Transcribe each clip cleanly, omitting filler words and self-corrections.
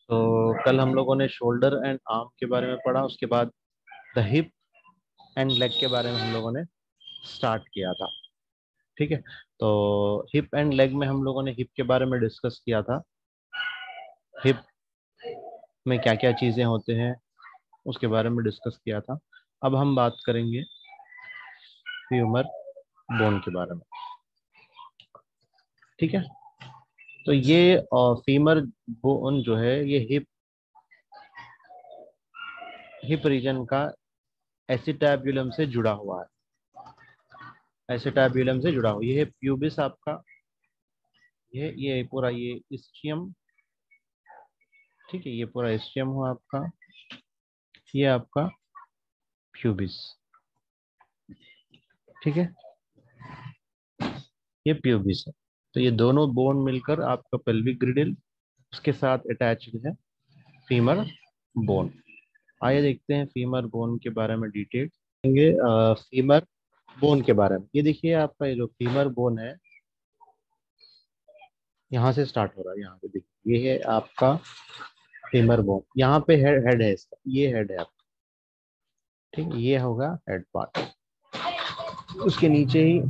तो कल हम लोगों ने शोल्डर एंड आर्म के बारे में पढ़ा, उसके बाद द हिप एंड लेग के बारे में हम लोगों ने स्टार्ट किया था। ठीक है, तो हिप एंड लेग में हम लोगों ने हिप के बारे में डिस्कस किया था। हिप में क्या क्या चीज़ें होते हैं उसके बारे में डिस्कस किया था। अब हम बात करेंगे फ्यूमर बोन के बारे में। ठीक है, तो ये फीमर बोन जो है ये हिप रीजन का एसिटैब्यूलम से जुड़ा हुआ है। एसिटैब्यूलम से जुड़ा हुआ ये है प्यूबिस आपका, ये पूरा ये इस्चियम। ठीक है, ये पूरा इस्चियम हुआ आपका, ये आपका प्यूबिस। ठीक है, ये प्यूबिस है। तो ये दोनों बोन मिलकर आपका पेल्विक ग्रिडल, उसके साथ अटैच्ड है फीमर बोन। आइए देखते हैं फीमर बोन के बारे में डिटेल देंगे। फीमर बोन के बारे में ये देखिए, आपका ये जो फीमर बोन है यहाँ से स्टार्ट हो रहा है, यहाँ पे देखिए ये है आपका फीमर बोन। यहाँ पे हेड है इसका, ये हेड है आपका। ठीक है, ये होगा हेड पार्ट। उसके नीचे ही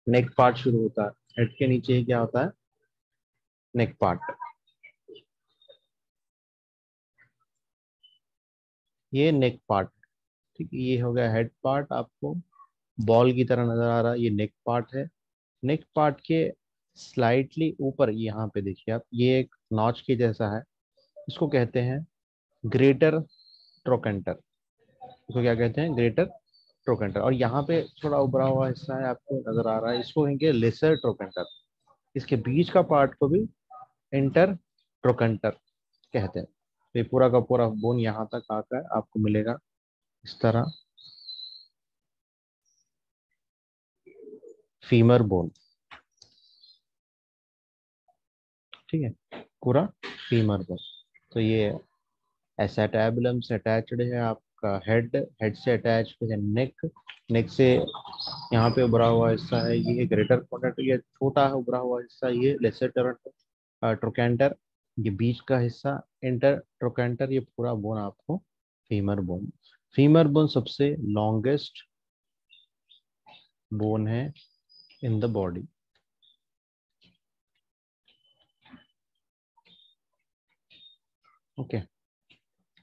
नेक पार्ट शुरू होता है। हेड के नीचे ही क्या होता है, नेक पार्ट। ये नेक पार्ट। ठीक है, ये हो गया हेड पार्ट। आपको बॉल की तरह नजर आ रहा है, ये नेक पार्ट है। नेक पार्ट के स्लाइटली ऊपर यहाँ पे देखिए आप, ये एक नॉच के जैसा है। इसको कहते हैं ग्रेटर ट्रोकेंटर। इसको क्या कहते हैं, ग्रेटर ट्रोकेंटर। और यहाँ पे थोड़ा उभरा हुआ हिस्सा है आपको नजर आ रहा है, इसको कहेंगे लेसर ट्रोकेंटर। इसके बीच का पार्ट को भी इंटर ट्रोकेंटर कहते हैं। तो ये पूरा का पूरा बोन यहाँ तक आकर आपको मिलेगा इस तरह, फीमर बोन। ठीक है, पूरा फीमर बोन। तो ये एसेटैबुलम से अटैच्ड है आपका हेड, हेड से अटैच्ड है नेक, नेक से यहाँ पे उभरा हुआ हिस्सा है ये ग्रेटर क्वाड्रेंट, ये छोटा है उभरा हुआ हिस्सा ये लेसर ट्रोकेंटर। ये बीच का हिस्सा इंटर ट्रोकेंटर। ये पूरा बोन आपको फीमर बोन। फीमर बोन सबसे लॉन्गेस्ट बोन है इन द बॉडी। ओके,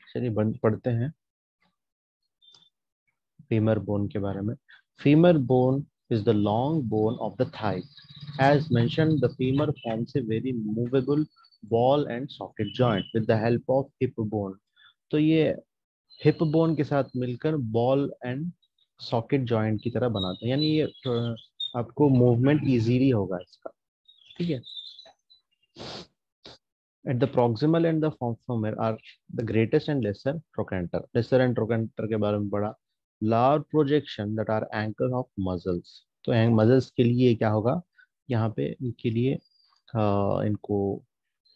चलिए बंद पढ़ते हैं फीमर बोन के बारे में। Femur bone is the long bone of the thigh. As mentioned, the femur forms a very movable ball and socket joint with the help of hip bone. तो ये hip bone के साथ मिलकर ball and socket joint की तरह बनाते हैं, यानी ये आपको मूवमेंट इजीली होगा इसका। ठीक है, at the proximal and the femur are the greatest and lesser trochanter। lesser and trochanter के बारे में पढ़ा। large projection that are anchors of muscles। तो मसल्स के लिए क्या होगा, यहाँ पे इनके लिए इनको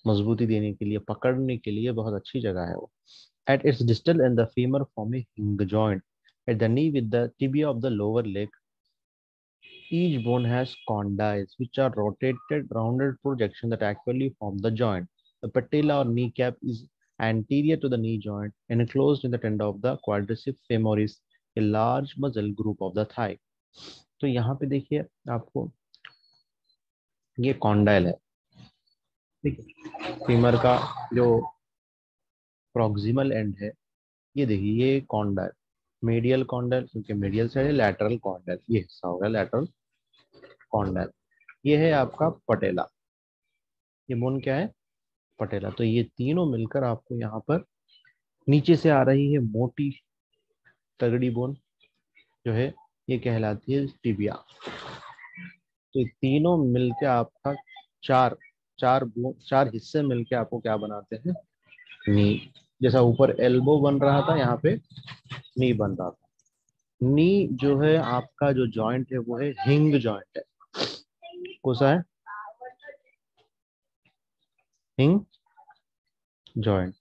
मजबूती देने के लिए, पकड़ने के लिए बहुत अच्छी जगह है वो। At its distal end, the femur form a hinge joint at the knee with the tibia of the lower leg. Each bone has condyles, which are rounded projections that actually form the joint. The patella or kneecap is anterior to the knee joint, enclosed in the tendon of the quadriceps femoris, a large muscle group of the thigh. तो यहाँ पे देखिए आपको ये condyle है। ठीक है, femur का जो प्रॉक्सिमल एंड है, ये देखिए ये कॉन्डाइल, मीडियल कॉन्डाइल, क्योंकि मीडियल साइड है, लैटरल कॉन्डाइल ये हिस्सा होगा लैटरल कॉन्डाइल। ये है आपका पटेला। ये बोन क्या है, पटेला। तो ये तीनों मिलकर आपको यहाँ पर नीचे से आ रही है मोटी तगड़ी बोन जो है, ये कहलाती है टिबिया। तो ये तीनों मिलके आपका चार चार हिस्से मिलके आपको क्या बनाते हैं, नी। जैसा ऊपर एल्बो बन रहा था, यहाँ पे नी बन रहा था। नी जो है आपका जो जॉइंट है वो है हिंग जॉइंट है। कौन सा है, हिंग जॉइंट।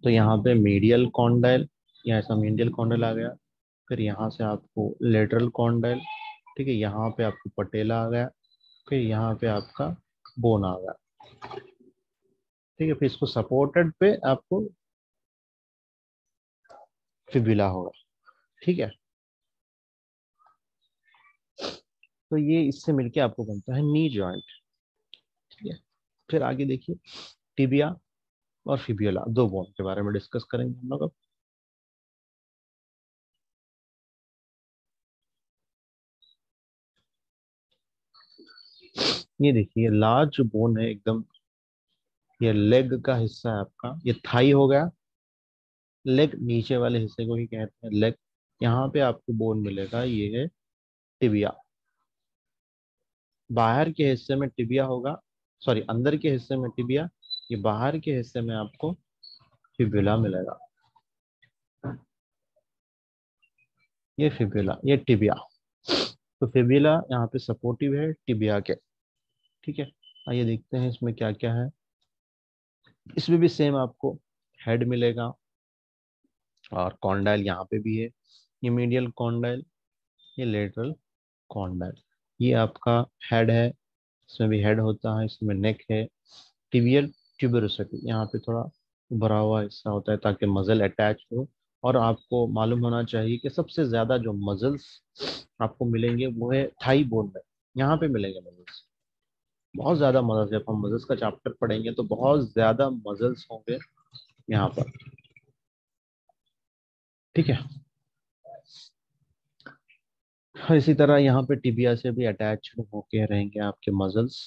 तो यहाँ पे मीडियल कॉन्डाइल, या ऐसा मीडियल कॉन्डाइल आ गया। फिर यहाँ से आपको लेटरल कॉन्डाइल। ठीक है, यहाँ पे आपको पटेला आ गया। फिर यहाँ पे आपका बोन आ गया। ठीक है, फिर इसको सपोर्टेड पे आपको फिबुला होगा। ठीक है, तो ये इससे मिलके आपको बनता है नी जॉइंट। ठीक है, फिर आगे देखिए, टिबिया और फिब्यूला, दो बोन के बारे में डिस्कस करेंगे हम लोग अब। ये देखिए लार्ज बोन है एकदम, ये लेग का हिस्सा है आपका, ये थाई हो गया। लेग नीचे वाले हिस्से को ही कहते हैं लेग। यहाँ पे आपको बोन मिलेगा, ये है टिबिया। बाहर के हिस्से में टिबिया होगा, सॉरी अंदर के हिस्से में टिबिया, ये बाहर के हिस्से में आपको फिब्यूला मिलेगा। ये फिब्यूला, ये टिबिया। तो फिब्यूला यहाँ पे सपोर्टिव है टिबिया के। ठीक है, आइए देखते हैं इसमें क्या क्या है। इसमें भी सेम आपको हेड मिलेगा, और कॉन्डाइल यहाँ पे भी है। ये मीडियल कॉन्डाइल, ये लेटरल कॉन्डाइल। ये आपका हेड है, इसमें भी हेड होता है, इसमें नेक है। टिबियल ट्यूबरोसिटी, यहाँ पे थोड़ा भरा हुआ हिस्सा होता है ताकि मसल अटैच हो। और आपको मालूम होना चाहिए कि सबसे ज्यादा जो मसल्स आपको मिलेंगे वो है थाई बोन में, यहाँ पे मिलेंगे मसल्स। बहुत ज्यादा मसल्स, जब हम मसल्स का चैप्टर पढ़ेंगे तो बहुत ज्यादा मसल्स होंगे यहाँ पर। ठीक है, और इसी तरह यहाँ पे टिबिया से भी अटैच होके रहेंगे आपके मसल्स।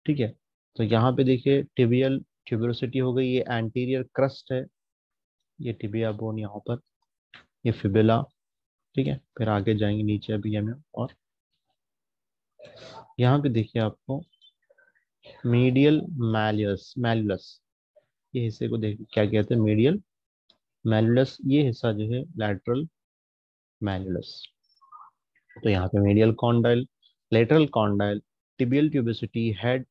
ठीक है, तो यहाँ पे देखिए टिबियल ट्यूबरोसिटी हो गई, ये एंटीरियर क्रस्ट है, ये टिबिया बोन यहाँ पर, ये फिबुला। ठीक है, फिर आगे जाएंगे नीचे अभी हमें, और यहाँ पे देखिए आपको मीडियल मैल्यूस मैल्यूलस, ये हिस्से को देख क्या कहते हैं, मीडियल मैल्यूलस, ये हिस्सा जो है लैटरल मैल्यूलस। तो यहाँ पे medial condyle, lateral condyle, tibial tuberosity, head,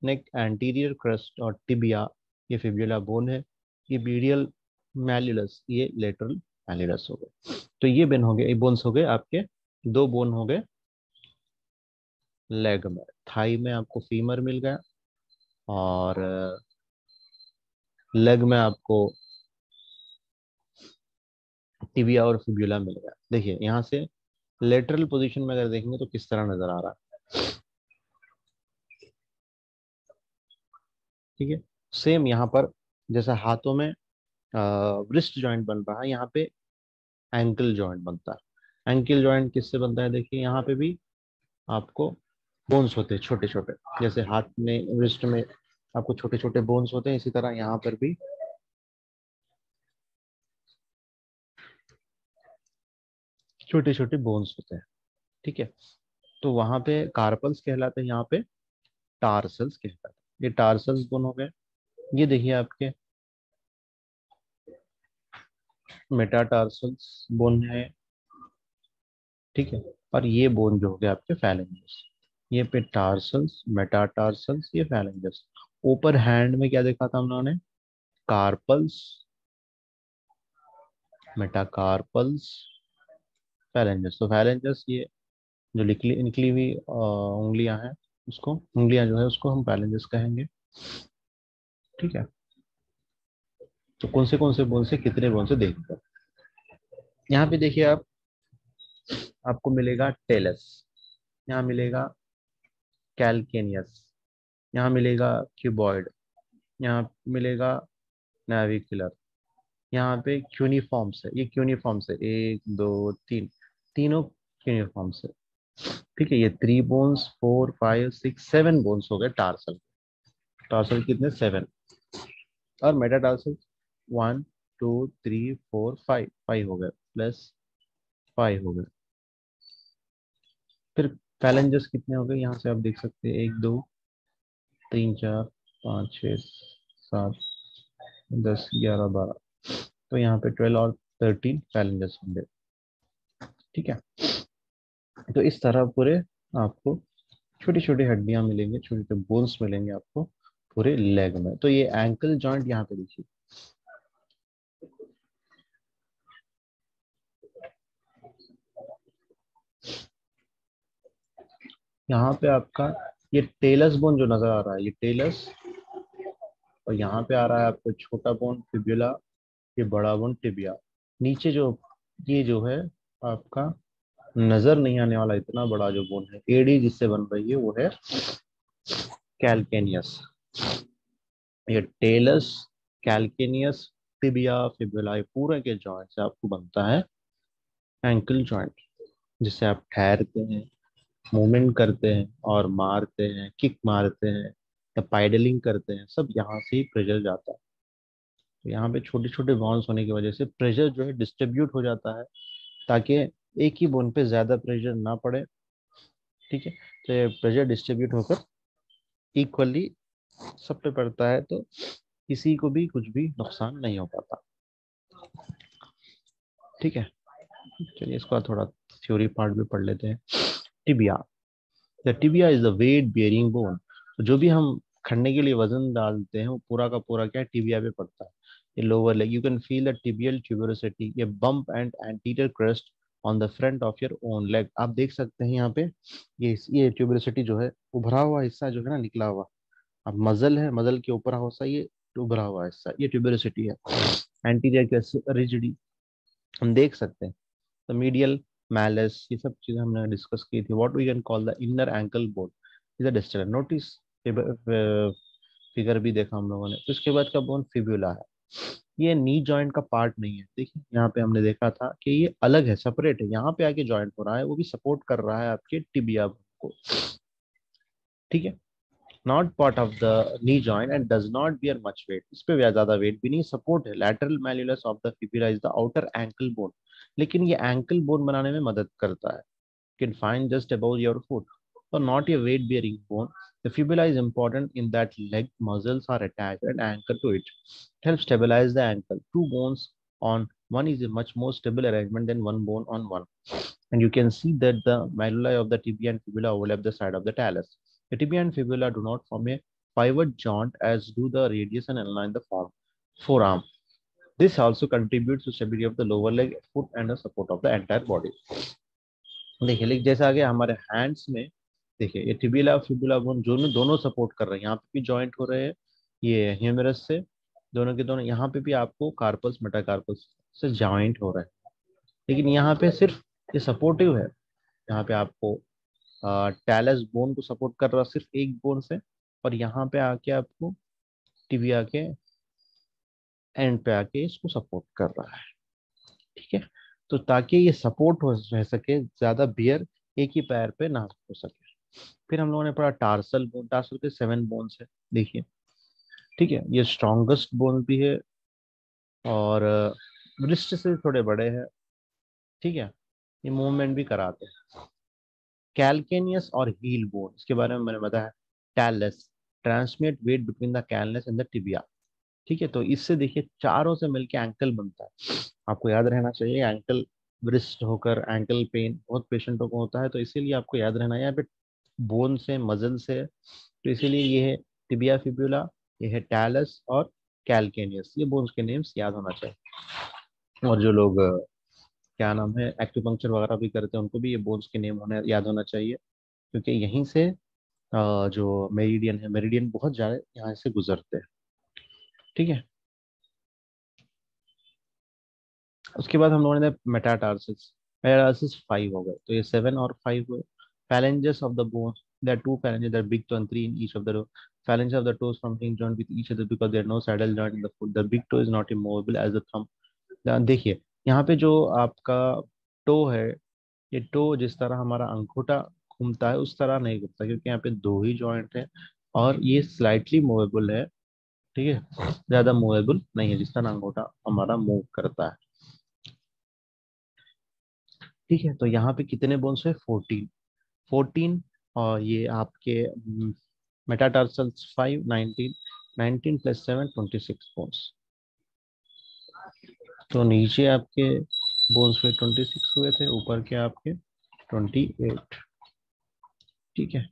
neck, anterior crest और टिबिया, ये फिब्युला बोन है। ये मीडियल मैल्यूलस, ये लेटरल मैल्यूलस हो गए। तो ये बोन हो गए, ये बोन्स हो गए आपके, दो बोन हो गए लेग में। थाई में आपको फीमर मिल गया, और लेग में आपको टिबिया और फिब्यूला मिल गया। देखिए यहाँ से लेटरल पोजीशन में अगर देखेंगे तो किस तरह नजर आ रहा है। ठीक है, सेम यहाँ पर जैसा हाथों में रिस्ट जॉइंट बन रहा है, यहाँ पे एंकल जॉइंट बनता है। एंकल जॉइंट किससे बनता है, देखिए यहाँ पे भी आपको बोन्स होते हैं छोटे छोटे, जैसे हाथ में रिस्ट में आपको छोटे छोटे बोन्स होते हैं, इसी तरह यहाँ पर भी छोटे छोटे बोन्स होते हैं। ठीक है, तो वहां पे कार्पल्स कहलाते हैं, यहाँ पे टार्सल्स कहलाते हैं। ये टार्सल्स बोन हो गए। ये देखिए आपके मेटाटार्सल्स बोन है। ठीक है, और ये बोन जो हो गया आपके फैलेंजस, ये पे टार्सल्स, मेटाटार्सल्स, ये फैलेंजस। ऊपर हैंड में क्या देखा था हम लोगों ने, कार्पल्स, मेटाकार्पल्स, फैलेंजस। तो फैलेंजस ये जो निकली निकली हुई उंगलियां हैं, उसको उंगलियां जो है उसको हम फैलेंजस कहेंगे। ठीक है, तो कौन से बोन से कितने बोन से देखते हैं। यहाँ पे देखिए आप, आपको मिलेगा टेलस, यहाँ मिलेगा कैलकेनियस, यहाँ मिलेगा क्यूबॉइड, यहाँ मिलेगा नेविकुलर, यहाँ पे क्यूनिफॉर्म्स है, ये क्यूनिफॉर्म्स है, एक दो तीन, तीनों क्यूनिफॉर्म्स है। ठीक है, ये 3 बोन्स, 4 5 6 7 बोन्स हो गए टार्सल। टार्सल कितने, 7। और मेटाटार्सल 1 2 3 4 5, 5 हो गए, प्लस 5 हो गए। फिर फैलेंजस कितने हो गए, यहाँ से आप देख सकते हैं, 1 2 3 4 5 6 7 10 11 12। तो यहाँ पे 12 और 13 फैलेंजस होंगे। ठीक है, तो इस तरह पूरे आपको छोटी छोटी हड्डियां मिलेंगे, छोटे छोटे बोन्स मिलेंगे आपको पूरे लेग में। तो ये एंकल जॉइंट यहाँ पे देखिए, यहाँ पे आपका ये टेलस बोन जो नजर आ रहा है, ये टेलस और यहाँ पे आ रहा है आपको छोटा बोन फिब्युला, ये बड़ा बोन टिबिया। नीचे जो ये जो है आपका नजर नहीं आने वाला इतना बड़ा जो बोन है एडी जिससे बन रही है वो है कैलकेनियस। ये टेलस, कैलकेनियस, टिबिया, फिबुला, ये पूरे के जॉइंट से आपको बनता है एंकल जॉइंट, जिससे आप ठहरते हैं, मूवमेंट करते हैं और मारते हैं, किक मारते हैं या पाइडलिंग करते हैं, सब यहाँ से ही प्रेशर जाता है। तो यहाँ पे छोटे छोटे बॉन्स होने की वजह से प्रेशर जो है डिस्ट्रीब्यूट हो जाता है, ताकि एक ही बोन पे ज्यादा प्रेशर ना पड़े। ठीक है, तो ये प्रेशर डिस्ट्रीब्यूट होकर इक्वली सब पे पड़ता है, तो किसी को भी कुछ भी नुकसान नहीं हो पाता। ठीक है, चलिए इसका थोड़ा थ्योरी पार्ट भी पढ़ लेते हैं। Tibia, the tibia is the weight bearing bone. जो भी हम खड़ने के लिए वजन डालते हैं वो पूरा का पूरा क्या है, टिबिया पे पड़ता है। ये lower leg, you can feel the tibial tuberosity, ये bump and anterior crest on the front of your own leg. आप देख सकते हैं यहाँ पे ये ट्यूबरोसिटी जो है, उभरा हुआ हिस्सा जो है ना, निकला हुआ। अब मजल है, मजल के ऊपर हिस्सा ये उभरा हुआ हिस्सा, ये ट्यूबरोसिटी है। एंटीरियर क्रस्ट रिजिडी हम देख सकते हैं। द मीडियल मैलस, ये सब चीजें हमने डिस्कस की थी। What we can call the inner ankle bone is a distal, notice figure भी देखा हम लोगों ने। तो इसके बाद का बोन फिब्यूला है, ये नी जॉइंट का पार्ट नहीं है। देखिए यहाँ पे हमने देखा था कि ये अलग है, सेपरेट है, यहाँ पे आके जॉइंट हो रहा है, वो भी सपोर्ट कर रहा है आपके टिबिया को। ठीक है, not part of the knee joint and does not bear much weight, इस पे ज्यादा वेट भी नहीं, सपोर्ट है। Lateral malleolus of the fibula is the outer ankle bone, लेकिन ये एंकल बोन बनाने में मदद करता है। Can find just above your foot, so not a weight bearing bone. The fibula is important in that leg muscles are attached and anchored to it. It helps stabilize the ankle. Two bones on one is a much more stable arrangement than one bone on one. And you can see that the malleoli of the tibia and fibula overlap the side of the talus. The tibia and fibula do not form a pivot joint as do the radius and align the forearm. This also contributes to stability of the lower leg, foot, and the support of the entire body. देखिए, लेकिन जैसे आगे हमारे hands में देखिए, ये टिबिला fibula bone दोनों दोनों सपोर्ट कर रहे हैं, यहाँ पे भी जॉइंट हो रहे हैं ये ह्यूमरस से, दोनों के दोनों। यहाँ पे भी आपको कार्पस मेटाकार्पस से जॉइंट हो रहे हैं, लेकिन यहाँ पे सिर्फ ये सपोर्टिव है। यहाँ पे आपको टैलस बोन को सपोर्ट कर रहा है सिर्फ एक बोन से, और यहाँ पे आके आपको टिबिया के एंड पे आके इसको सपोर्ट कर रहा है। ठीक है, तो ताकि ये सपोर्ट हो रह सके, ज्यादा बियर एक ही पैर पे ना हो सके। फिर हम लोगों ने पढ़ा टार्सल बोन, टार्सल के 7 बोन्स है, देखिए। ठीक है, ये स्ट्रॉन्गेस्ट बोन भी है और रिस्ट से थोड़े बड़े हैं। ठीक है, ये मूवमेंट भी कराते हैं। कैलकेनियस और हील बोन, इसके बारे में मैंने बताया। Talus transmit weight between the calcaneus and the tibia. ठीक है, तो इससे देखिए चारों से मिलके एंकल बनता है। आपको याद रहना चाहिए, एंकल ब्रिस्ट होकर एंकल पेन बहुत पेशेंटों को होता है, तो इसीलिए आपको याद रहना है यहाँ पे बोन से, मजल से। तो इसीलिए ये है टिबिया फिब्यूला, ये है टैलस और कैलकेनियस, ये बोन्स के नेम्स याद होना चाहिए। और जो लोग क्या नाम है एक्यूपंक्चर वगैरह भी करते हैं, उनको भी ये बोन्स के नेम होने याद होना चाहिए, क्योंकि यहीं से जो मेरिडियन है, मेरिडियन बहुत ज्यादा यहाँ से गुजरते हैं। ठीक है, उसके बाद हम लोगों ने मेटाटार्सिस, मेटाटार्सिस 5 हो गए, तो ये 7 और 5 हुए। phalanges of the bones, there are two phalanges, there are big toe and three in each of the phalanges of the toes from being joined with each other because there are no saddle joint in the foot. The big toe is not immovable as the thumb. देखिए यहाँ पे जो आपका to है, ये to जिस तरह हमारा अंगूठा घूमता है उस तरह नहीं घूमता, क्योंकि यहाँ पे दो ही जॉइंट है और ये स्लाइटली मूवेबल है। ठीक है, ज्यादा मूवेबल नहीं है जिस तरह अंगूठा हमारा मूव करता है। ठीक है, तो यहाँ पे कितने बोन्स है, 14। 14, और ये आपके मेटाटार्सल्स 5, 19, 19 प्लस 7 26 बोन्स। तो नीचे आपके बोन्स पे 26 हुए थे, ऊपर के आपके 28। ठीक है,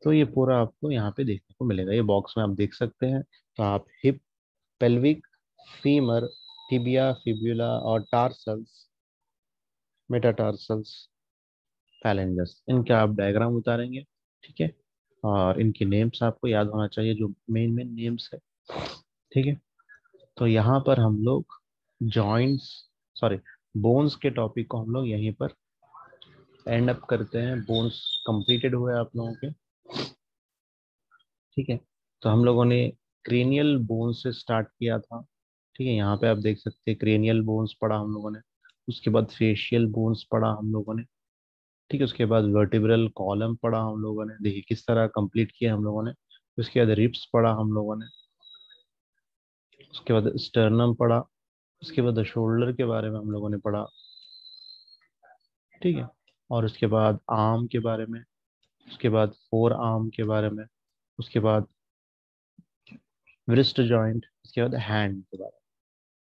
तो ये पूरा आपको यहाँ पे देखने को मिलेगा, ये बॉक्स में आप देख सकते हैं। तो आप hip, pelvic, femur, tibia, fibula और टार्सल्स, मेटाटार्सल्स, फैलेंजस, इनका आप डायग्राम उतारेंगे। ठीक है, और इनके नेम्स आपको याद होना चाहिए, जो मेन मेन नेम्स है। ठीक है, तो यहाँ पर हम लोग जॉइंट्स, सॉरी, बोन्स के टॉपिक को हम लोग यहीं पर एंड अप करते हैं। बोन्स कंप्लीटेड हुए आप लोगों के। ठीक है, तो हम लोगों ने क्रेनियल बोन्स से स्टार्ट किया था। ठीक है, यहाँ पे आप देख सकते हैं क्रेनियल बोन्स पढ़ा हम लोगों ने, उसके बाद फेशियल बोन्स पढ़ा हम लोगों ने। ठीक है, उसके बाद वर्टिब्रल कॉलम पढ़ा हम लोगों ने, देखिए किस तरह कंप्लीट किया हम लोगों ने। उसके बाद रिब्स पढ़ा हम लोगों ने, उसके बाद स्टर्नम पढ़ा, उसके बाद शोल्डर के बारे में हम लोगों ने पढ़ा। ठीक है, और उसके बाद आर्म के बारे में, उसके बाद फोर आर्म के बारे में, उसके बाद व्रिस्ट जॉइंट, उसके बाद हैंड के बारे में।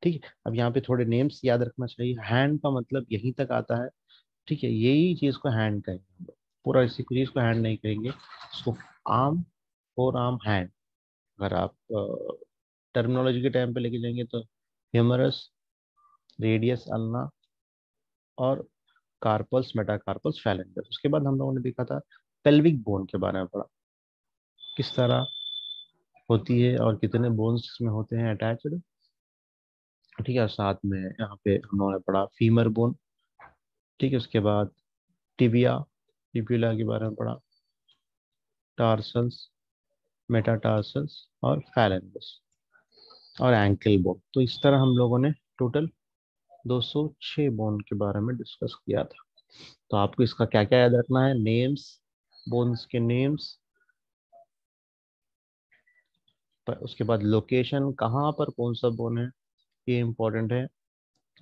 ठीक है, अब यहाँ पे थोड़े नेम्स याद रखना चाहिए। हैंड का मतलब यहीं तक आता है। ठीक है, यही चीज को हैंड कहेंगे हम लोग, पूरा इसी चीज को हैंड नहीं कहेंगे, इसको आर्म, फोर आर्म, हैंड। अगर आप टर्मिनोलॉजी के टाइम पे लेके जाएंगे तो ह्यूमरस, रेडियस अल्ना, और कार्पल्स, मेटाकार्पल्स, फैलेंजस। उसके बाद हम लोगों ने देखा था पेल्विक बोन के बारे में पढ़ा, किस तरह होती है और कितने बोन्स इसमें होते हैं अटैच्ड। ठीक है, और साथ में यहाँ पे हम लोगों ने पढ़ा फीमर बोन। ठीक है, उसके बाद टिबिया, टिब्यूला के बारे में पढ़ा, टार्सल्स, मेटाटार्सल्स, और फैलेंजस, और एंकल बोन। तो इस तरह हम लोगों ने टोटल 206 बोन के बारे में डिस्कस किया था। तो आपको इसका क्या क्या याद रखना है? नेम्स, बोन्स के नेम्स, उसके बाद लोकेशन, कहाँ पर कौन सा बोन है, ये इंपॉर्टेंट है।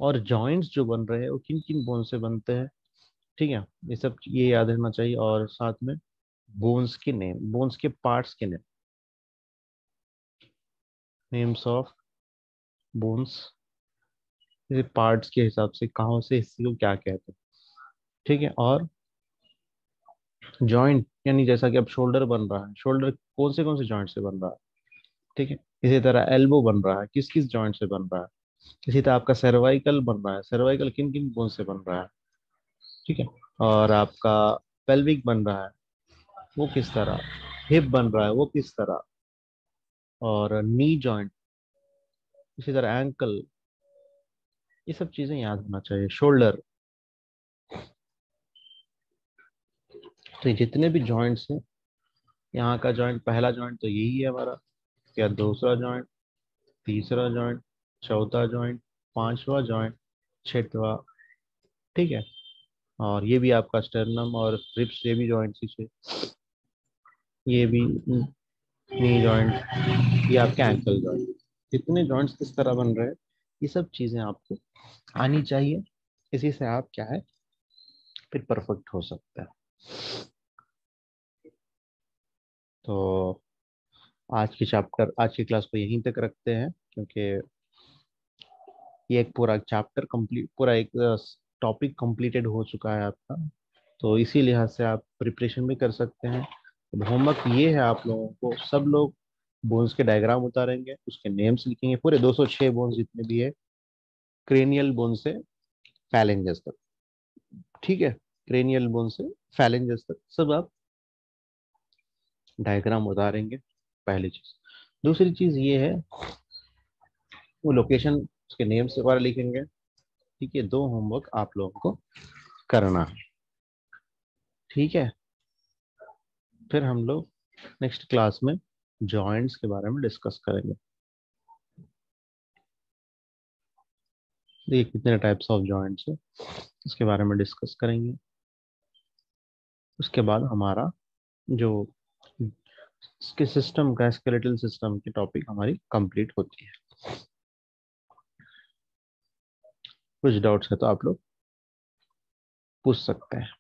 और जॉइंट्स जो बन रहे हैं वो किन किन बोन से बनते हैं। ठीक है, ये सब ये याद रखना चाहिए। और साथ में बोन्स के नेम, बोन्स के पार्ट्स के name, names of bones, parts के हिसाब से कहाँ से हिस्से को क्या कहते हैं। ठीक है, और जॉइंट यानी जैसा कि अब शोल्डर बन रहा है, शोल्डर कौन से जॉइंट से बन रहा है। ठीक है, इसी तरह एल्बो बन रहा है, किस किस जॉइंट से बन रहा है। इसी तरह आपका सर्वाइकल बन रहा है, सर्वाइकल किन किन बोन से बन रहा है। ठीक है, और आपका पेल्विक बन रहा है, वो किस तरह, हिप बन रहा है, वो किस तरह, और नी जॉइंट, इसी तरह एंकल, ये सब चीजें याद होना चाहिए। शोल्डर, तो ये जितने भी जॉइंट्स हैं, यहाँ का जॉइंट, पहला जॉइंट तो यही है हमारा, क्या दूसरा जॉइंट, तीसरा जॉइंट, चौथा जॉइंट, पांचवा जॉइंट, छठवा। ठीक है, और ये भी आपका स्टर्नम और रिप्स, ये भी जॉइंट ही, ये भी नी जॉइंट, ये आपके एंकल जॉइंट। जितने जॉइंट्स किस तरह बन रहे हैं, ये सब चीजें आपको आनी चाहिए। इसी से आप क्या है, फिर परफेक्ट हो सकता है। तो आज की क्लास को यहीं तक रखते हैं, क्योंकि ये एक पूरा चैप्टर कंप्लीट, पूरा एक टॉपिक कंप्लीटेड हो चुका है आपका। तो इसी लिहाज से आप प्रिपरेशन भी कर सकते हैं। अब होमवर्क ये है, आप लोगों को सब लोग बोन्स के डायग्राम उतारेंगे, उसके नेम्स लिखेंगे, पूरे 206 बोन्स जितने भी है, क्रेनियल बोन से फैलेंजस तक। ठीक है, क्रेनियल बोन से फैलेंजस तक सब आप डायग्राम उतारेंगे, पहली चीज। दूसरी चीज ये है, वो लोकेशन, उसके नेम से बारे लिखेंगे। ठीक है, दो होमवर्क आप लोगों को करना है। ठीक है, फिर हम लोग नेक्स्ट क्लास में जॉइंट्स के बारे में डिस्कस करेंगे। देखिए कितने टाइप्स ऑफ जॉइंट्स है, इसके बारे में डिस्कस करेंगे। उसके बाद हमारा जो इसके सिस्टम का, स्केलेटल सिस्टम की टॉपिक हमारी कंप्लीट होती है। कुछ डाउट्स है तो आप लोग पूछ सकते हैं।